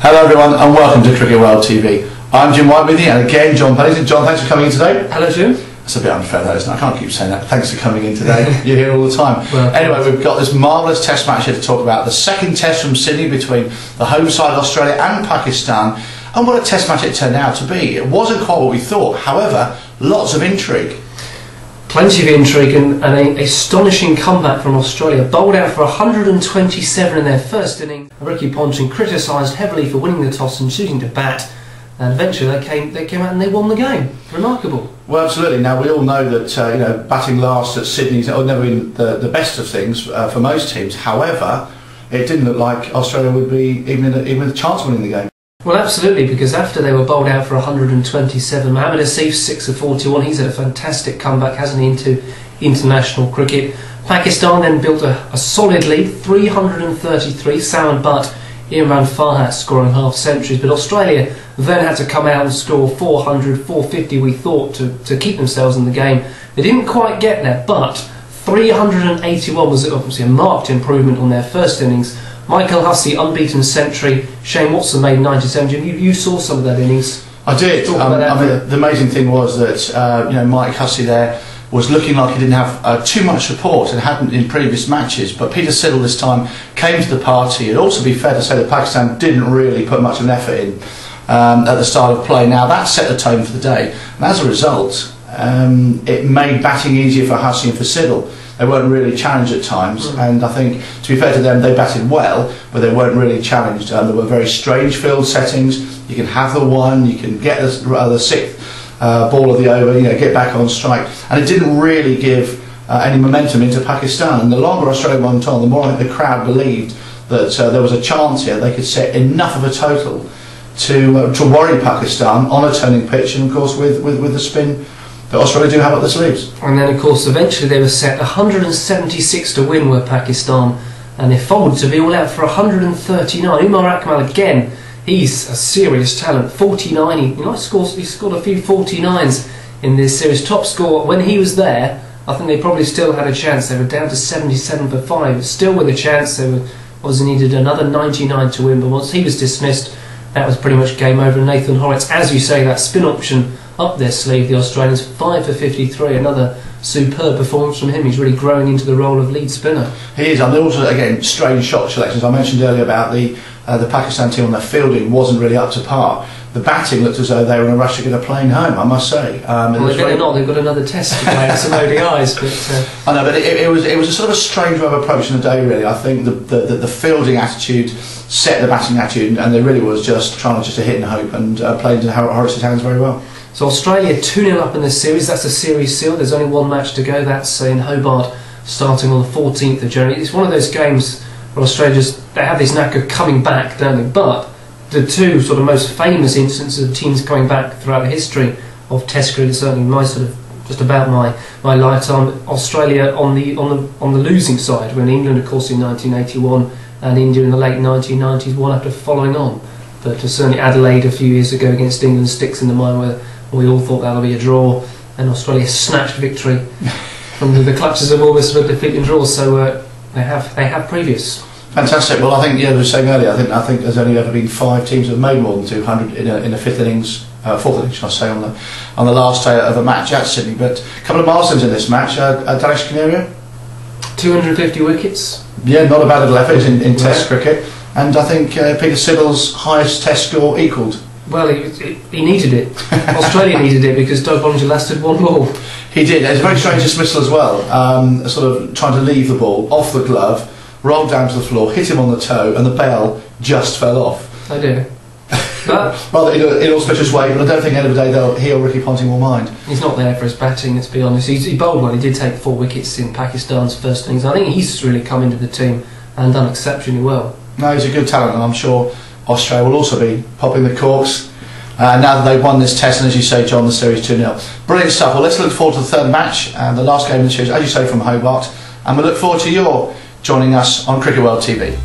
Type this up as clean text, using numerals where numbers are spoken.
Hello everyone and welcome to Cricket World TV. I'm Jim White with you and again John Pennington. John, thanks for coming in today. Hello Jim. It's a bit unfair though, isn't it? I can't keep saying that. Thanks for coming in today. You're here all the time. Well, anyway, we've got this marvellous test match here to talk about. The second test from Sydney between the home side of Australia and Pakistan. And what a test match it turned out to be. It wasn't quite what we thought. However, lots of intrigue. Plenty of intrigue and an astonishing comeback from Australia. Bowled out for 127 in their first innings. Ricky Ponting criticised heavily for winning the toss and choosing to bat. And eventually they came out and they won the game. Remarkable. Well, absolutely. Now we all know that batting last at Sydney's never been the best of things for most teams. However, it didn't look like Australia would be even with a chance of winning the game. Well, absolutely, because after they were bowled out for 127, Mohammad Asif 6 of 41. He's had a fantastic comeback, hasn't he, into international cricket. Pakistan then built a solid lead, 333. Salman Butt, Imran Farhat scoring half centuries, but Australia then had to come out and score 400, 450 we thought to keep themselves in the game. They didn't quite get there, but 381 was obviously a marked improvement on their first innings. Michael Hussey unbeaten century, Shane Watson made 97. You saw some of that innings. I did. The amazing thing was that Mike Hussey there was looking like he didn't have too much support and hadn't in previous matches, but Peter Siddle this time came to the party. It'd also be fair to say that Pakistan didn't really put much of an effort in at the start of play. Now that set the tone for the day, and as a result it made batting easier for Hussey and for Siddle. They weren't really challenged at times, and I think, to be fair to them, they batted well, but they weren't really challenged. There were very strange field settings. You can have the one, you can get the sixth ball of the over, get back on strike, and it didn't really give any momentum into Pakistan. And the longer Australia went on, the more I think the crowd believed that there was a chance here they could set enough of a total to worry Pakistan on a turning pitch, and of course with the spin that Australia do have up their sleeves. And then of course eventually they were set 176 to win were Pakistan, and they folded to be all out for 139. Umar Akmal again, he's a serious talent, 49. He scored a few 49s in this series. Top score when he was there. I think they probably still had a chance. They were down to 77 for 5, still with a chance. They were obviously needed another 99 to win, but once he was dismissed, that was pretty much game over. Nathan Horrocks, as you say, that spin option up their sleeve, the Australians, 5 for 53, another superb performance from him. He's really growing into the role of lead spinner. He is, and also again strange shot selections. I mentioned earlier about the Pakistan team on their fielding wasn't really up to par. The batting looked as though they were in a rush to get a plane home, I must say. Well, they're not. They've got another test to play, some ODIs. But I know, but it was a sort of a strange way of approaching the day. Really, I think the fielding attitude set the batting attitude, and they really was just trying to hit and hope, and played into Horrocks' hands very well. So Australia 2-0 up in this series. That's a series seal. There's only one match to go. That's in Hobart, starting on the 14th of January. It's one of those games where Australia they have this knack of coming back, don't they? But the two sort of most famous instances of teams coming back throughout the history of Test cricket, certainly my sort of just about my lifetime. Australia on the losing side, when England, of course, in 1981, and India in the late 1990s, one after following on. But certainly Adelaide a few years ago against England sticks in the mind where we all thought that'll be a draw, and Australia snatched victory from the clutches of almost a defeating draw. So they have previous. Fantastic. Well, I think, as I was saying earlier, I think there's only ever been 5 teams that have made more than 200 in a fourth innings, should I say, on the last day of a match at Sydney. But a couple of milestones in this match. Danish Canario, 250 wickets. Yeah, not a bad little effort in Test cricket. And I think Peter Siddle's highest Test score equalled. Well, he needed it. Australia needed it because Doug Bollinger lasted one ball. He did. It's a very strange dismissal as well. Sort of trying to leave the ball off the glove, rolled down to the floor, hit him on the toe, and the bail just fell off. I do. But rather in an auspicious way, but I don't think at the end of the day he or Ricky Ponting will mind. He's not there for his batting, let's be honest. He bowled well. He did take 4 wickets in Pakistan's first innings. I think he's really come into the team and done exceptionally well. No, he's a good talent, and I'm sure Australia will also be popping the corks now that they've won this test, and as you say, John, the series 2-0. Brilliant stuff. Well, let's look forward to the third match and the last game of the series, as you say, from Hobart, and we look forward to your joining us on Cricket World TV.